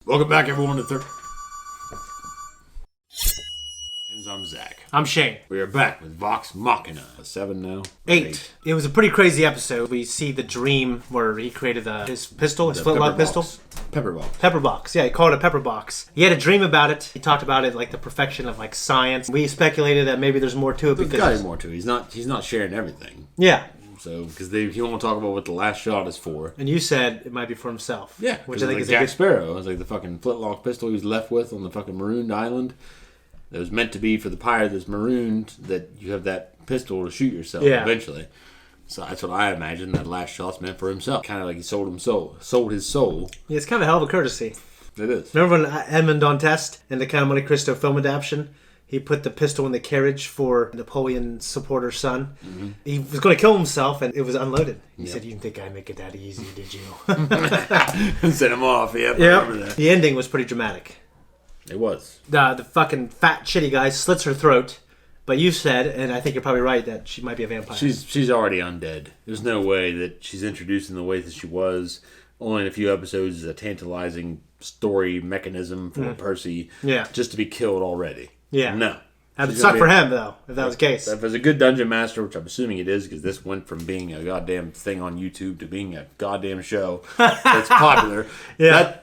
Welcome back, everyone, to third. I'm Zakk. I'm Shane. We are back with Vox Machina. 7 now? 8. It was a pretty crazy episode. We see the dream where he created his pistol, his flintlock pistol. Pepper box. Pepper box. Yeah, he called it a pepper box. He had a dream about it. He talked about it like the perfection of like science. We speculated that maybe there's more to it. There's got to be more to it. He's not sharing everything. Yeah. So, because he won't talk about what the last shot is for. And you said it might be for himself. Yeah. Which I think like is Jack a good... Sparrow. It was like the fucking flintlock pistol he was left with on the fucking marooned island. That was meant to be for the pirate that's marooned, that you have that pistol to shoot yourself eventually. So that's what I imagine that last shot's meant for himself. Kind of like he sold his soul. Yeah, it's kind of a hell of a courtesy. It is. Remember when Edmond Dantes in the Count of Monte Cristo film adaptation, he put the pistol in the carriage for Napoleon's supporter's son. Mm-hmm. He was going to kill himself, and it was unloaded. He said, "You didn't think I'd make it that easy, did you?" And sent him off. Yeah, I remember that. The ending was pretty dramatic. It was. The fucking fat, shitty guy slits her throat. But you said, and I think you're probably right, that she might be a vampire. She's already undead. There's no way that she's introduced in the way that she was. Only in a few episodes is a tantalizing story mechanism for Percy just to be killed already. Yeah. No. That would suck for him, though, if that was the case. If it's a good dungeon master, which I'm assuming it is, because this went from being a goddamn thing on YouTube to being a goddamn show that's popular,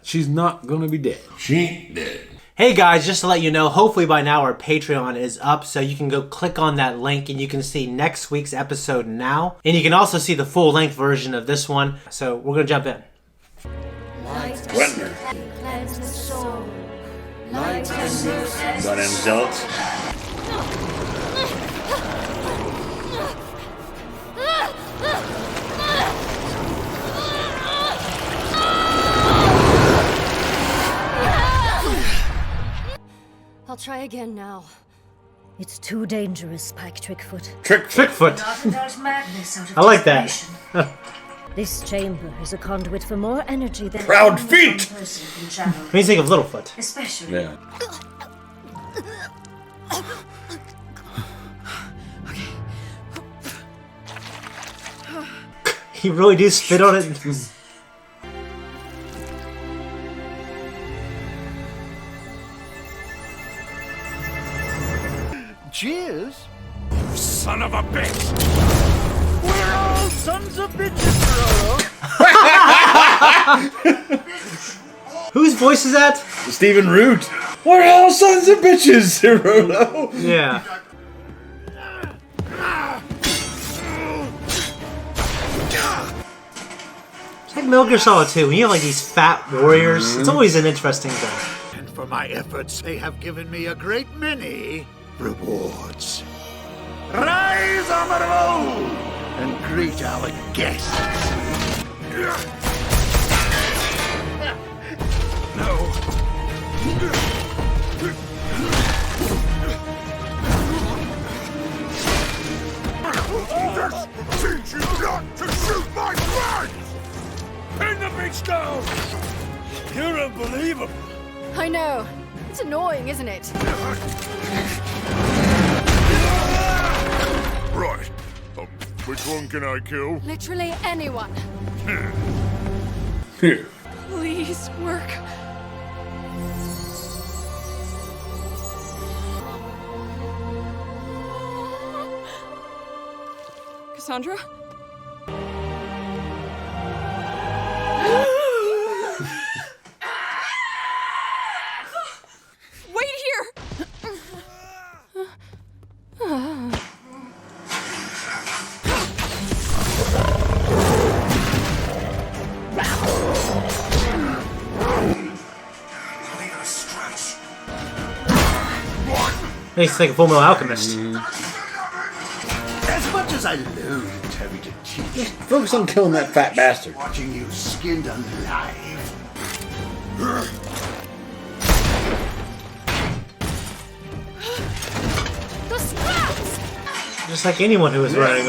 she's not going to be dead. She ain't dead. Hey guys, just to let you know, hopefully by now our Patreon is up, so you can go click on that link and you can see next week's episode now. And you can also see the full-length version of this one. So we're going to jump in. Cleanse the soul. Goddamn zealots. I'll try again now. It's too dangerous, Spike Trickfoot. Trickfoot. I like that. This chamber is a conduit for more energy than Proud feet! What do you think of Littlefoot? Especially. Yeah. You really do spit on it? Cheers! Son of a bitch! We're all sons of bitches, Rolo! Whose voice is that? Stephen Root. We're all sons of bitches, Rolo. Yeah. It's like Metal Gear Solid 2. When you have like these fat warriors, it's always an interesting thing. And for my efforts, they have given me a great many rewards. Rise on the road and greet our guests. No. This teach you not to shoot my friends! Pin the bitch down! You're unbelievable! I know. It's annoying, isn't it? Right. Which one can I kill? Literally anyone. Here. Please work. Cassandra? Wait here! Makes you think of Full Metal Alchemist. As much as I loathe Terry to teach, Focus on killing that fat bastard. watching you skinned alive. The scraps! Just like anyone who is running.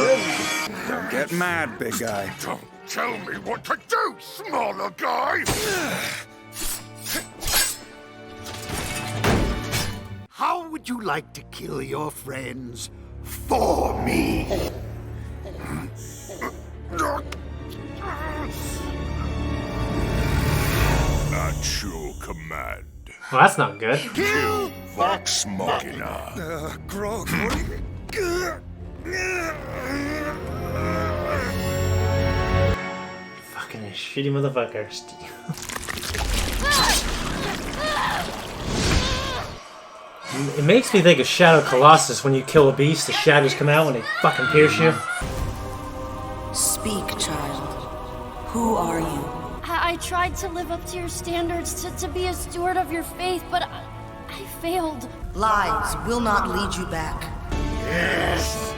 Don't get mad, big guy. Don't tell me what to do, smaller guy! How would you like to kill your friends for me? your command. Well, that's not good. Kill Vox Machina. Grog, Fucking shitty motherfucker. It makes me think of Shadow Colossus. When you kill a beast, the shadows come out when they fucking pierce you. Speak, child. Who are you? I tried to live up to your standards, to be a steward of your faith, but I failed. Lies will not lead you back. Yes!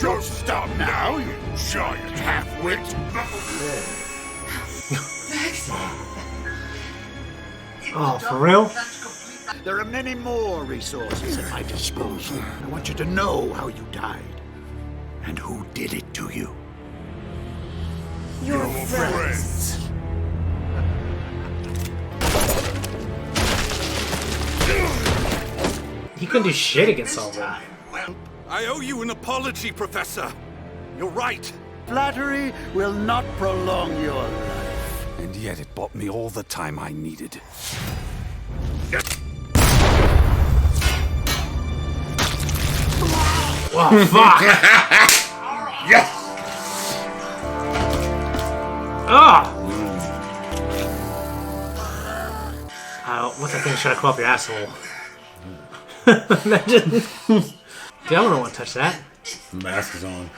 Don't stop now, you giant half-wit. Oh, for real? There are many more resources at my disposal. I want you to know how you died and who did it to you. Your Friends. He couldn't do shit against all that. Well, I owe you an apology, Professor. You're right. flattery will not prolong your life. And yet it bought me all the time I needed. Oh, fuck! Yes! Ah! What's that thing trying to come up your asshole? Imagine. Dude, I don't want to touch that. The mask is on.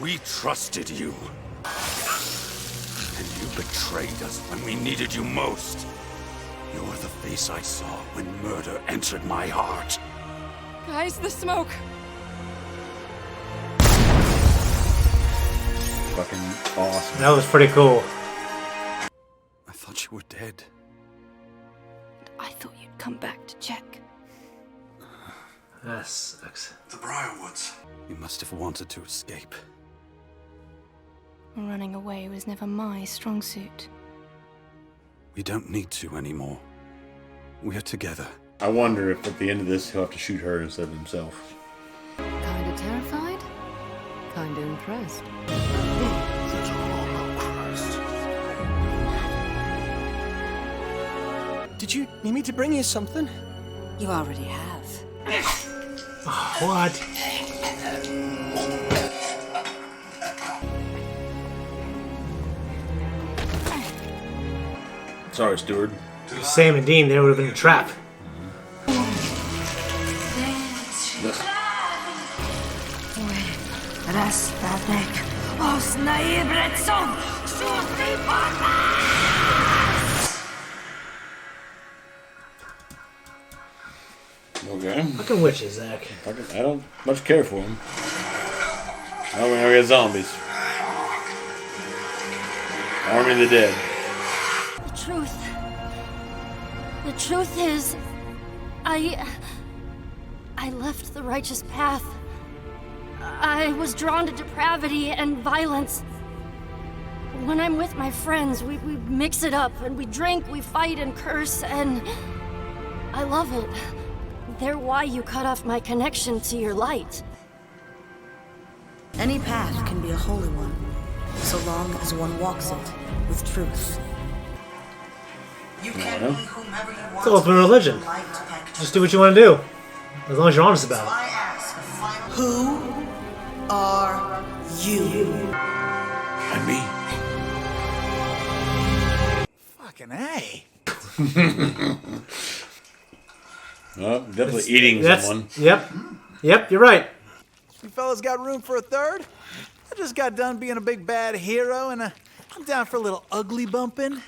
We trusted you. And you betrayed us when we needed you most. You're the face I saw when murder entered my heart. Guys, the smoke. Fucking awesome. That was pretty cool. I thought you were dead. I thought you'd come back to check. That sucks. The Briarwoods. You must have wanted to escape. Running away was never my strong suit. We don't need to anymore. We're together. I wonder if at the end of this he'll have to shoot her instead of himself. Kinda terrified? Kinda impressed. Did you need me to bring you something? You already have. What? Sorry, steward. Sam and Dean, they would have been a trap. Okay. Fucking witches, Zakk. I don't much care for him. I don't know we got zombies. Army of the Dead. The truth is, I left the righteous path. I was drawn to depravity and violence. When I'm with my friends, we mix it up, and we drink, we fight and curse, and I love it. They're why you cut off my connection to your light. Any path can be a holy one, so long as one walks it with truth. You can be whomever you want. It's all open religion. Just do what you want to do, as long as you're honest about it. I ask, who are you? And me. Fucking A. Well, definitely eating someone. Yep, you're right. You fellas got room for a third? I just got done being a big bad hero, and I'm down for a little ugly bumping.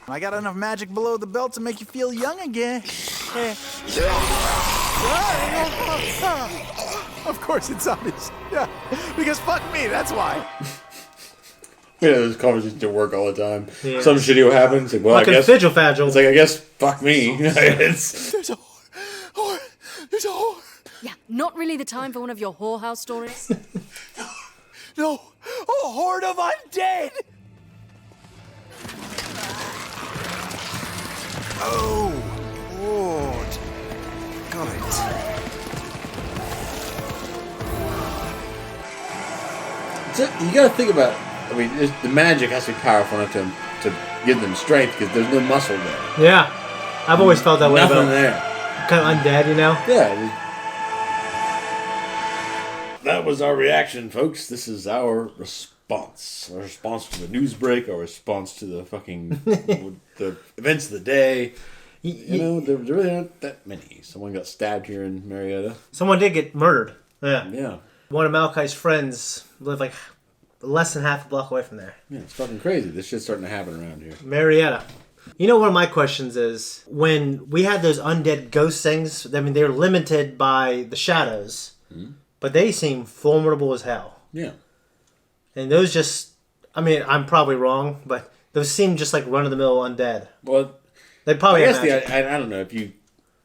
I got enough magic below the belt to make you feel young again. Of course it's zombies. Yeah, because fuck me, that's why. Yeah, those conversations at work all the time. Yeah. Some shit will happen. It's like, well, Fucking I guess. fidgel-fagel. It's like, I guess, fuck me. It's, There's a whore. There's a whore. Yeah, not really the time for one of your whorehouse stories. No, a horde of undead. Oh, Lord. Got it. it's you got to think about. I mean, the magic has to be powerful enough to give them strength because there's no muscle there. Yeah, I've always felt that way. Nothing there. Kind of undead, you know. Yeah. That was our reaction, folks. This is our response. Our response to the news break. Our response to the fucking the events of the day. You know, there really aren't that many. Someone got stabbed here in Marietta. Someone did get murdered. Yeah. Yeah. One of Malachi's friends lived like less than half a block away from there. Yeah, it's fucking crazy. This shit's starting to happen around here. Marietta. You know, one of my questions is, when we had those undead ghost things, I mean, they were limited by the shadows, but they seem formidable as hell. Yeah. And those just, I mean, I'm probably wrong, but those seem just like run-of-the-mill undead. Well, they probably I guess I don't know,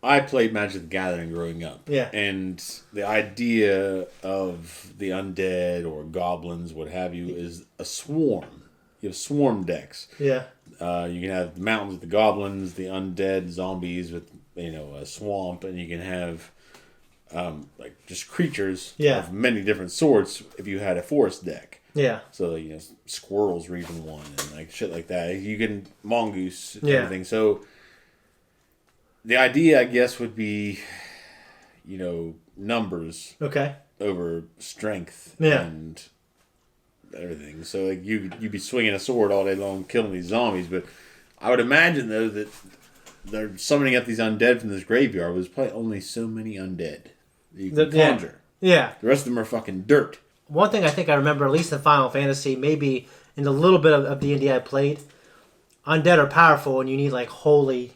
I played Magic the Gathering growing up. Yeah. And the idea of the undead or goblins, what have you, is a swarm. You have swarm decks. Yeah. You can have the mountains with the goblins, the undead zombies with, a swamp, and you can have like just creatures of many different sorts if you had a forest deck. Yeah. So, squirrels were even one, and like shit like that. You can mongoose and everything. So the idea, I guess, would be, numbers. Okay. Over strength. And everything. So like you'd be swinging a sword all day long, killing these zombies. But I would imagine though that they're summoning up these undead from this graveyard. There's probably only so many undead that you can conjure. Yeah. The rest of them are fucking dirt. One thing I think I remember, at least in Final Fantasy, maybe in the little bit of D&D I played, undead are powerful, and you need like holy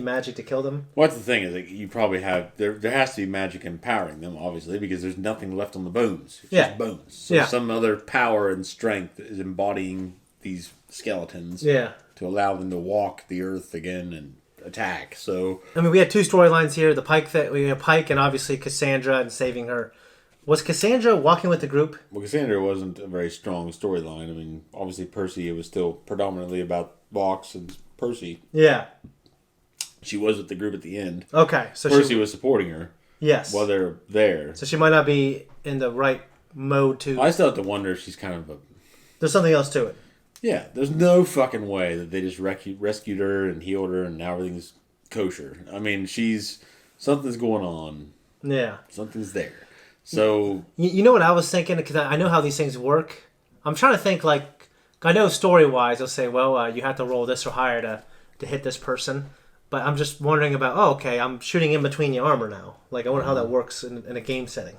magic to kill them. Well, that's the thing, is like you probably have there has to be magic empowering them, obviously, because there's nothing left on the bones. It's just bones. So some other power and strength is embodying these skeletons to allow them to walk the earth again and attack. So I mean, we had two storylines here: we had Pike and obviously Cassandra and saving her. Was Cassandra walking with the group? Well, Cassandra wasn't a very strong storyline. I mean, obviously Percy, it was still predominantly about Vox and Percy. Yeah. She was with the group at the end. Okay. So Percy was supporting her. Yes. While they're there. So she might not be in the right mode to... I still have to wonder if she's kind of a... There's something else to it. Yeah. There's no fucking way that they just rescued her and healed her and now everything's kosher. I mean, something's going on. Yeah. Something's there. So you know what I was thinking, because I know how these things work. I'm trying to think, like, I know story wise they'll say, well, you have to roll this or higher to hit this person, but I'm just wondering about, okay, I'm shooting in between your armor now. Like, I wonder how that works in a game setting.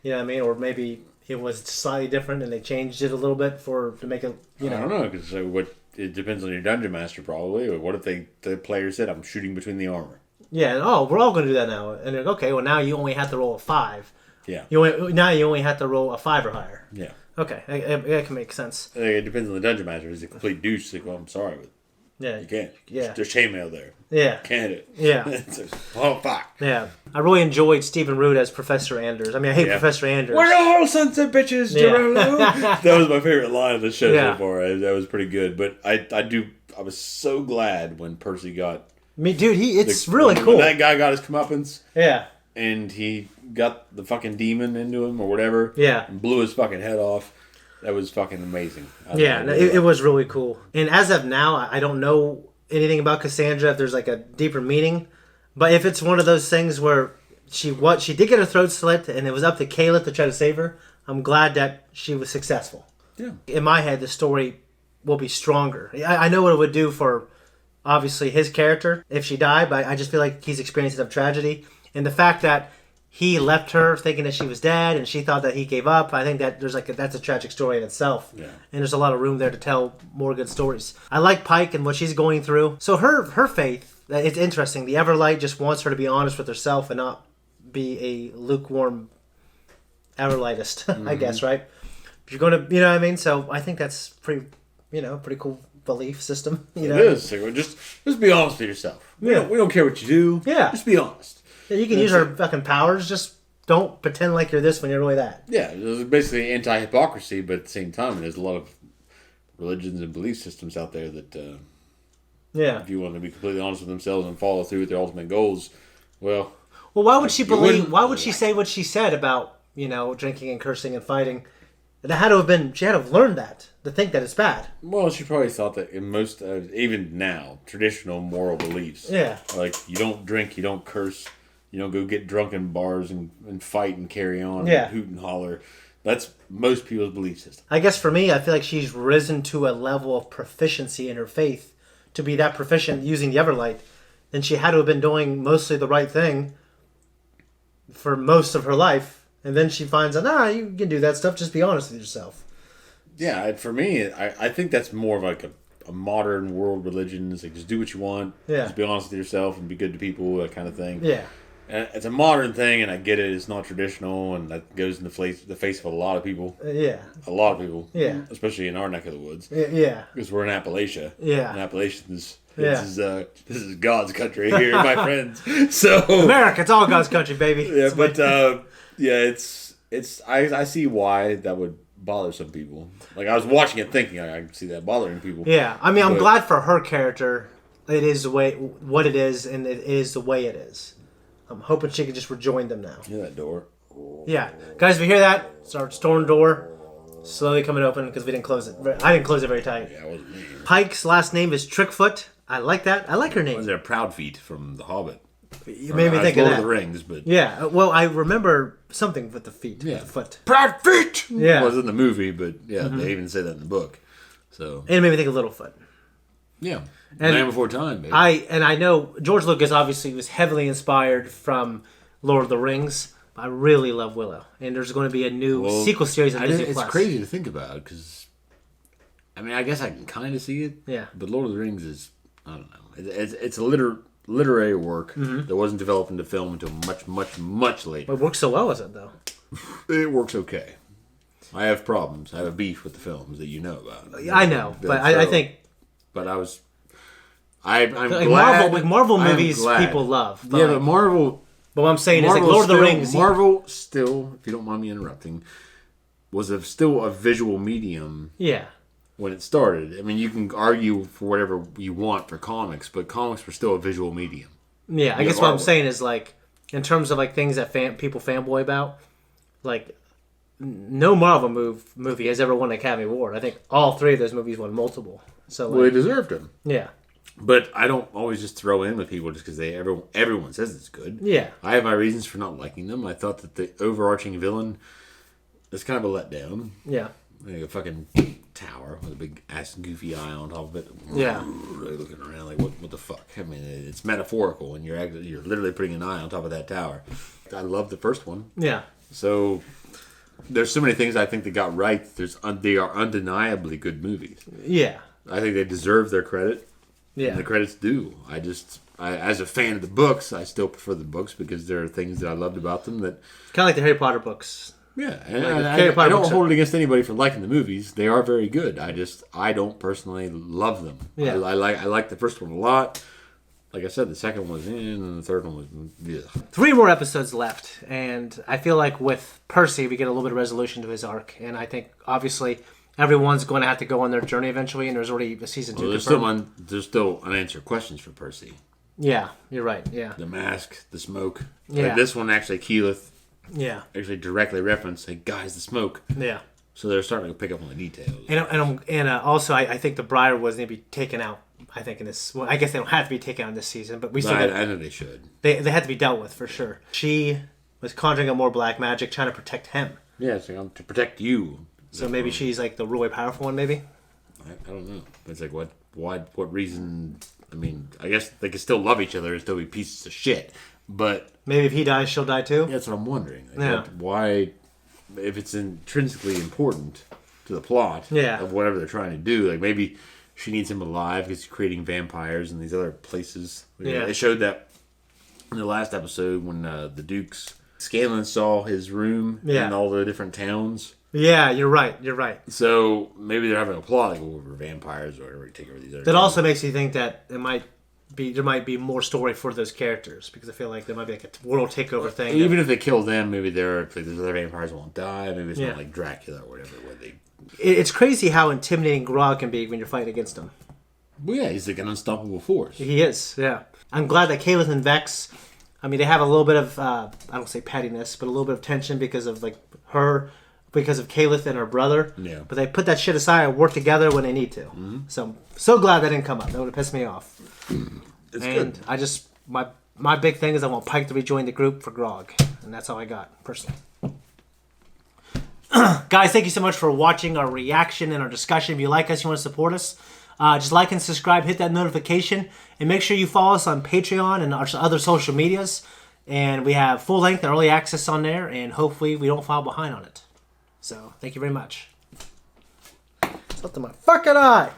You know what I mean? Or maybe it was slightly different and they changed it a little bit to make it. I don't know, because it depends on your dungeon master probably. Or what if the player said, I'm shooting between the armor? Yeah. We're all going to do that now. And they're, okay, well now you only have to roll a 5. Yeah. Now you only have to roll a 5 or higher. Yeah. Okay, that can make sense. It depends on the dungeon master. Is a complete douche? Like, well, I'm sorry, but you can't. Yeah. There's chainmail there. Yeah. Can't it? Yeah. Oh fuck. Yeah. I really enjoyed Stephen Root as Professor Anders. I mean, I hate Professor Anders. We're all sons of bitches, Gerardo. That was my favorite line of the show so far. That was pretty good. But I was so glad when Percy got. Me, dude. It's really cool. When that guy got his comeuppance. Yeah. And he got the fucking demon into him or whatever. Yeah. And blew his fucking head off. That was fucking amazing. It was really cool. And as of now, I don't know anything about Cassandra, if there's like a deeper meaning. But if it's one of those things where she did get her throat slit and it was up to Caleb to try to save her, I'm glad that she was successful. Yeah. In my head, the story will be stronger. I know what it would do for, obviously, his character if she died, but I just feel like he's experienced enough tragedy. And the fact that he left her thinking that she was dead and she thought that he gave up, I think that that's a tragic story in itself. Yeah. And there's a lot of room there to tell more good stories. I like Pike and what she's going through. So her faith, it's interesting. The Everlight just wants her to be honest with herself and not be a lukewarm Everlightist, I guess, right? If you're going to, you know what I mean? So I think that's pretty cool belief system. It is. Just be honest with yourself. We don't care what you do. Yeah. Just be honest. Yeah, you can use her fucking powers, just don't pretend like you're this when you're really that. Yeah, it's basically anti-hypocrisy, but at the same time, there's a lot of religions and belief systems out there that, if you want to be completely honest with themselves and follow through with their ultimate goals, well, why would she believe? Why would she say what she said about drinking and cursing and fighting, That had to have been, she had to have learned that, to think that it's bad. Well, she probably thought that in most, even now, traditional moral beliefs. Yeah. Like, you don't drink, you don't curse, you don't go get drunk in bars and fight and carry on Yeah. and hoot and holler. That's most people's belief system. I guess for me, I feel like she's risen to a level of proficiency in her faith to be that proficient using the Everlight. Then she had to have been doing mostly the right thing for most of her life. And then she finds out, you can do that stuff. Just be honest with yourself. Yeah, for me, I think that's more of like a modern world religion. It's like, just do what you want. Yeah. Just be honest with yourself and be good to people, that kind of thing. Yeah. And it's a modern thing, and I get it. It's not traditional, and that goes in the face of a lot of people. Yeah. A lot of people. Yeah. Especially in our neck of the woods. Yeah. Because we're in Appalachia. Yeah. And Appalachians, Yeah. this is God's country here, my friends. So America, it's all God's country, baby. Yeah, but I see why that would bother some people. Like, I was watching it thinking I can see that bothering people. Yeah. I mean, I'm glad for her character. It is the way what it is, and it is the way it is. I'm hoping she can just rejoin them now. Hear that door? Yeah. Guys, if you hear that, start storm door. Slowly coming open because we didn't close it. I didn't close it very tight. Yeah, it wasn't me. Pike's last name is Trickfoot. I like that. I like her name. Was there Proudfeet from The Hobbit? You made me think Lord of that. of the Rings, but yeah. Well, I remember something with the feet. Yeah. With the foot. Proudfeet! Yeah. It was in the movie, but yeah, they even say that in the book. So And it made me think of Littlefoot. yeah. And Land Before Time, baby. I know George Lucas obviously was heavily inspired from Lord of the Rings. I really love Willow, and there's going to be a new sequel series on Disney Plus. It's crazy to think about because, I mean, I guess I can kind of see it. Yeah. But Lord of the Rings is, I don't know. It's a literary work that wasn't developed into film until much later. It works so well as it though. It works okay. I have problems. I have a beef with the films that you know about. I know, but I think. But I'm like glad. Marvel movies people love. Yeah, but Marvel. But what I'm saying is, like Lord of the Rings. Marvel still, if you don't mind me interrupting, was still a visual medium. Yeah. When it started, I mean, you can argue for whatever you want for comics, but comics were still a visual medium. Yeah, I guess what I'm saying is like, in terms of like things that people fanboy about, like no Marvel movie has ever won an Academy Award. I think all three of those movies won multiple. So like, well, they deserved them. Yeah. But I don't always just throw in with people just because everyone says it's good. Yeah. I have my reasons for not liking them. I thought that the overarching villain is kind of a letdown. Yeah. Like a fucking tower with a big ass goofy eye on top of it. Yeah. Really looking around like, what the fuck? I mean, it's metaphorical, and you're literally putting an eye on top of that tower. I love the first one. Yeah. So there's so many things I think they got right. They are undeniably good movies. Yeah. I think they deserve their credit. Yeah. And the credit's due. I as a fan of the books, I still prefer the books because there are things that I loved about them that kind of like the Harry Potter books. Yeah, and I don't hold it against anybody for liking the movies. They are very good. I don't personally love them. Yeah. I like the first one a lot. Like I said, the second one was in, and the third one was. Yeah. 3 more episodes left, and I feel like with Percy, we get a little bit of resolution to his arc, and I think obviously everyone's going to have to go on their journey eventually, and there's already a season 2 confirmed. There's still unanswered questions for Percy. Yeah, you're right. Yeah, the mask, the smoke. Yeah, like this one actually Keyleth. Yeah, actually directly referenced, like, guys, the smoke. Yeah. So they're starting to pick up on the details. And also, I think the Briarwoods need to be taken out. I think in this, well, I guess they don't have to be taken out in this season, but we still. I know they should. They have to be dealt with for sure. She was conjuring up more black magic, trying to protect him. Yeah, it's like, to protect you. So maybe she's like the really powerful one. Maybe. I don't know. It's like what reason? I mean, I guess they could still love each other and still be pieces of shit. But maybe if he dies, she'll die too. That's what I'm wondering. Like, why, if it's intrinsically important to the plot of whatever they're trying to do, like maybe she needs him alive because he's creating vampires in these other places. Yeah. They showed that in the last episode when the Dukes Scanlan saw his room in all the different towns. Yeah, you're right. You're right. So maybe they're having a plot like over vampires or whatever. Take over these other. That also makes you think that there might be more story for those characters because I feel like there might be like a world takeover thing. Even if they kill them, maybe there's other vampires won't die. Maybe it's not like Dracula or whatever. Where they. It's crazy how intimidating Grog can be when you're fighting against him. Well, yeah, he's like an unstoppable force. He is. Yeah, I'm glad that Keyleth and Vex. I mean, they have a little bit of I don't say pettiness, but a little bit of tension because of like her because of Kalith and her brother. Yeah. But they put that shit aside and work together when they need to. Mm-hmm. So I'm so glad that didn't come up. That would have pissed me off. It's and good. I just my big thing is I want Pike to rejoin the group for Grog, and that's all I got personally. Guys, thank you so much for watching our reaction and our discussion. If you like us, you want to support us, just like and subscribe, hit that notification, and make sure you follow us on Patreon and our other social medias. And we have full length and early access on there, and hopefully we don't fall behind on it. So, thank you very much. It's up to my fucking eye.